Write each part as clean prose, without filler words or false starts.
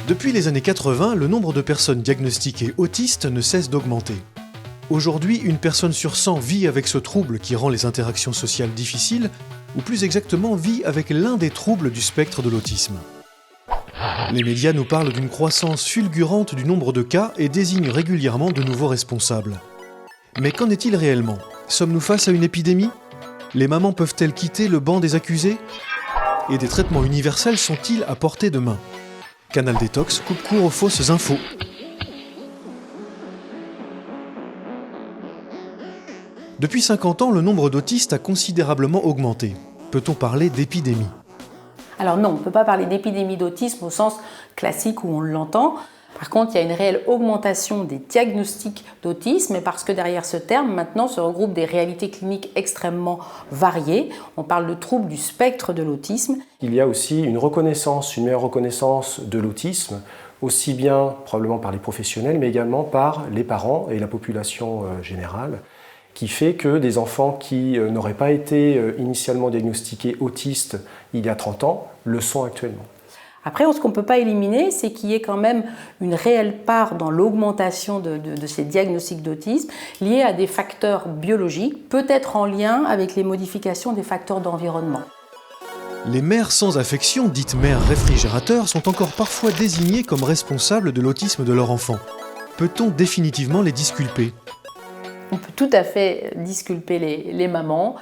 Depuis les années 80, le nombre de personnes diagnostiquées autistes ne cesse d'augmenter. Aujourd'hui, une personne sur 100 vit avec ce trouble qui rend les interactions sociales difficiles, ou plus exactement vit avec l'un des troubles du spectre de l'autisme. Les médias nous parlent d'une croissance fulgurante du nombre de cas et désignent régulièrement de nouveaux responsables. Mais qu'en est-il réellement? Sommes-nous face à une épidémie? Les mamans peuvent-elles quitter le banc des accusés? Et des traitements universels sont-ils à portée de main? Canal Détox coupe court aux fausses infos. Depuis 50 ans, le nombre d'autistes a considérablement augmenté. Peut-on parler d'épidémie? Alors non, on ne peut pas parler d'épidémie d'autisme au sens classique où on l'entend. Par contre, il y a une réelle augmentation des diagnostics d'autisme, et parce que derrière ce terme, maintenant, se regroupent des réalités cliniques extrêmement variées. On parle de troubles du spectre de l'autisme. Il y a aussi une meilleure reconnaissance de l'autisme, aussi bien probablement par les professionnels, mais également par les parents et la population générale, qui fait que des enfants qui n'auraient pas été initialement diagnostiqués autistes il y a 30 ans le sont actuellement. Après, ce qu'on ne peut pas éliminer, c'est qu'il y ait quand même une réelle part dans l'augmentation de ces diagnostics d'autisme liés à des facteurs biologiques, peut-être en lien avec les modifications des facteurs d'environnement. Les mères sans affection, dites mères réfrigérateurs, sont encore parfois désignées comme responsables de l'autisme de leur enfant. Peut-on définitivement les disculper? On peut tout à fait disculper les mamans.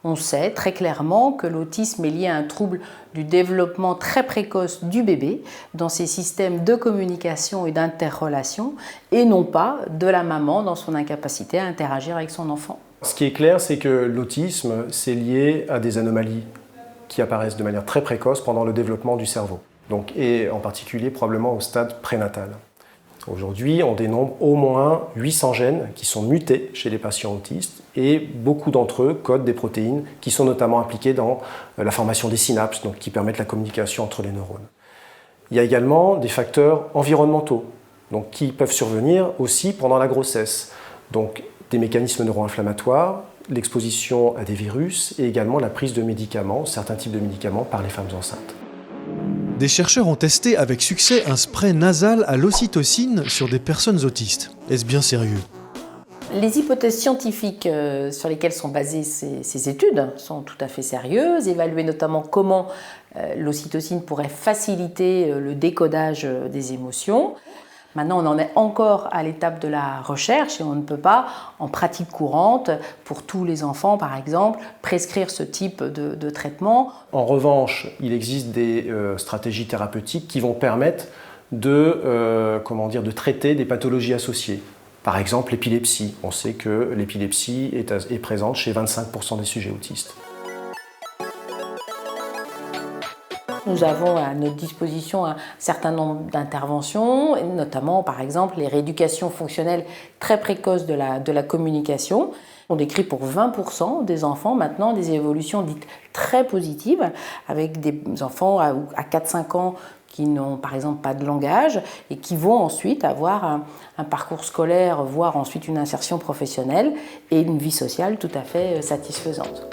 On sait très clairement que l'autisme est lié à un trouble du développement très précoce du bébé dans ses systèmes de communication et d'interrelation, et non pas de la maman dans son incapacité à interagir avec son enfant. Ce qui est clair, c'est que l'autisme, c'est lié à des anomalies qui apparaissent de manière très précoce pendant le développement du cerveau, et en particulier probablement au stade prénatal. Aujourd'hui, on dénombre au moins 800 gènes qui sont mutés chez les patients autistes, et beaucoup d'entre eux codent des protéines qui sont notamment impliquées dans la formation des synapses, qui permettent la communication entre les neurones. Il y a également des facteurs environnementaux qui peuvent survenir aussi pendant la grossesse. Des mécanismes neuro-inflammatoires, l'exposition à des virus et également la prise de médicaments, certains types de médicaments par les femmes enceintes. Des chercheurs ont testé avec succès un spray nasal à l'ocytocine sur des personnes autistes. Est-ce bien sérieux? Les hypothèses scientifiques sur lesquelles sont basées ces études sont tout à fait sérieuses, évaluer notamment comment l'ocytocine pourrait faciliter le décodage des émotions. Maintenant, on en est encore à l'étape de la recherche et on ne peut pas, en pratique courante, pour tous les enfants par exemple, prescrire ce type de traitement. En revanche, il existe des stratégies thérapeutiques qui vont permettre de traiter des pathologies associées. Par exemple, l'épilepsie. On sait que l'épilepsie est présente chez 25% des sujets autistes. Nous avons à notre disposition un certain nombre d'interventions, notamment par exemple les rééducations fonctionnelles très précoces de la communication. On décrit pour 20% des enfants maintenant des évolutions dites très positives, avec des enfants à 4-5 ans qui n'ont par exemple pas de langage et qui vont ensuite avoir un parcours scolaire, voire ensuite une insertion professionnelle et une vie sociale tout à fait satisfaisante.